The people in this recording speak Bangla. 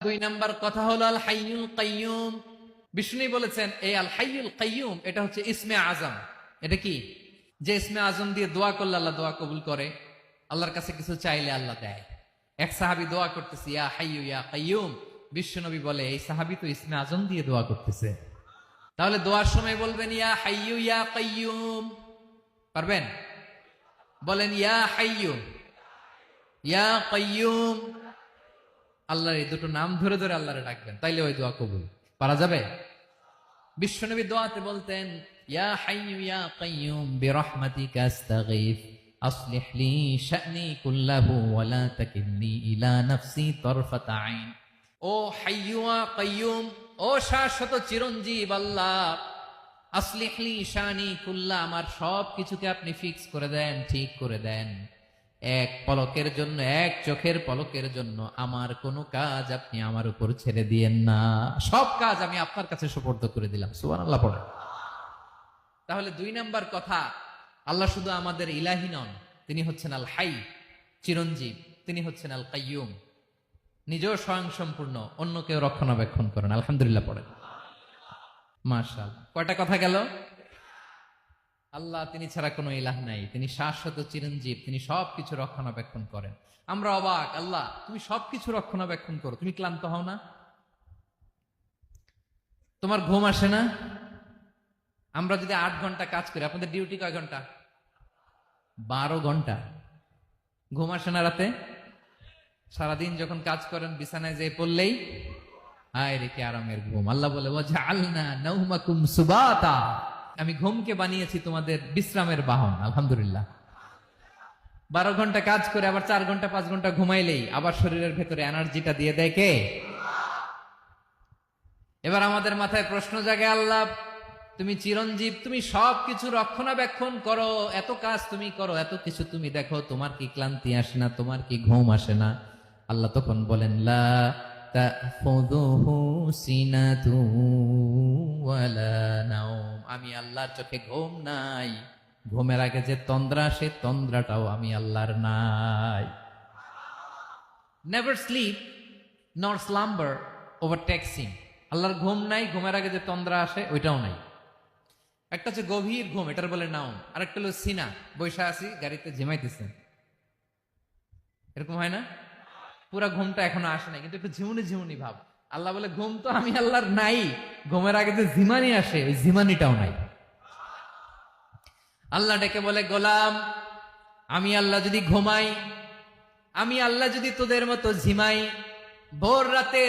দুই নাম্বার কথা হলো আল হাইয়ুল কাইয়ুম। বিষ্ণু বলেছেন এই আল হাইয়ুল কাইয়ুম এটা হচ্ছে ইসমে আজম। এটা কি? যে ইসমে আজম দিয়ে দোয়া করলে আল্লাহ দোয়া কবুল করে, আল্লাহর কাছে কিছু চাইলে আল্লাহ দেয়। এক সাহাবী দোয়া করতেছে ইয়া হাইয়ু ইয়া কাইয়ুম, বিশ্বনবী বলে এই সাহাবী তো ইসমে আজম দিয়ে দোয়া করতেছে, তাহলে দোয়ার সময় বলবেন ইয়া হাইয়ু ইয়া কাইয়ুম। পারবেন? বলেন ইয়া হাইয়ু ইয়া কাইয়ুম। আল্লাহর এই দুটো নাম ধরে ধরে আল্লাহরে ডাকবেন, তাইলে ওই দোয়া কবুল। পারা যাবে? বিশ্বনবী দোয়াতে বলতেন ইয়া হাইয়ু ইয়া কাইয়ুম বিরহমাতিকা আস্তাগীথ আসলিহ লি শা'নি কুল্লাহু ওয়া লা তাকিলনি ইলা নাফসি তারফাতা আইন। ও হাইয়ু ওয়া কাইয়ুম, ও শাশ্বত চিরঞ্জীব আল্লাহ, আসলিহ লি শা'নি কুল্লাহ, আমার সব কিছুকে আপনি ফিক্স করে দেন, ঠিক করে দেন। এক পলকের জন্য, এক চোখের পলকের জন্য আমার কোনো কাজ আপনি আমার উপর ছেড়ে দিয়েন না, সব কাজ আমি আপনার কাছে সুপর্দ করে দিলাম। সুবহানাল্লাহ পড়ে। তাহলে দুই নাম্বার কথা, আল্লাহ শুধু আমাদের ইলাহি নন, তিনি হচ্ছেন আল হাই, চিরঞ্জীব। তিনি হচ্ছেন আল কাইয়ুম, নিজেও স্বয়ং সম্পূর্ণ, অন্যকেও রক্ষণাবেক্ষণ করেন। আলহামদুলিল্লাহ পড়েন। মাশাআল্লাহ। কয়টা কথা গেল? আল্লাহ তিনি ছাড়া কোনো ইলাহ নাই, তিনি শাশ্বত চিরঞ্জীব, তিনি সবকিছু রক্ষণাবেক্ষণ করেন। আমরা অবাক, আল্লাহ তুমি সবকিছু রক্ষণাবেক্ষণ করো, তুমি ক্লান্ত হও না? তোমার ঘুম আসে না? আমরা যদি 8 ঘন্টা কাজ করি, আপনাদের ডিউটি কয় ঘন্টা? 12 ঘন্টা। ঘুম আসে না রাতে? সারাদিন যখন কাজ করেন বিছানায় যেয়ে পড়লেই হায় রে কি আরামের ঘুম। আল্লাহ বলে ওয়াজআলনা নাওমাকুম সুবাতা, আমি ঘুমকে বানিয়েছি তোমাদের বিশ্রামের বাহন। আলহামদুলিল্লাহ। 12 ঘন্টা কাজ করে আবার 4 ঘন্টা 5 ঘন্টা ঘুমাইলেই আবার শরীরের ভেতরে এনার্জিটা দিয়ে দেয় কে? এবার আমাদের মাথায় প্রশ্ন জাগে, আল্লাহ তুমি চিরঞ্জীব, তুমি সবকিছু রক্ষণাবেক্ষণ করো, এত কাজ তুমি করো, এত কিছু তুমি দেখো, তোমার কি ক্লান্তি আসে না? তোমার কি ঘুম আসে না? আল্লাহ তখন বলেন লা তাখুযুহু সিনাতু ওয়ালা নাওম, আমি আল্লাহর চোখে ঘুম নাই, ঘুমের আগে যে তন্দ্রা, সে তন্দ্রাটাও আমি আল্লাহর নাই। নেভার স্লিপ নর স্লাম্বার ওভারটেকস হিম। আল্লাহর ঘুম নাই, ঘুমের আগে যে তন্দ্রা আসে ওইটাও নাই। একটা হচ্ছে গভীর ঘুম, এটার বলে নাওম, আর একটা হলো সিনা, বৈশা আছি গাড়িতে ঝিমাইতেছেন, এরকম হয় না? পুরা ঘুমটা এখনো আসে নাই, কিন্তু একটু ঝিমুনি ঝিমুনি ভাব। আল্লাহ বলে ঘুম তো আমি আল্লাহর নাই, ঘুমের আগে যে ঝিমানি আসে ওই ঝিমানিটাও নাই। আল্লাহ ডেকে বলে গোলাম, আমি আল্লাহ যদি ঘুমাই, আমি আল্লাহ যদি তোদের মতো ঝিমাই, ভোর রাতে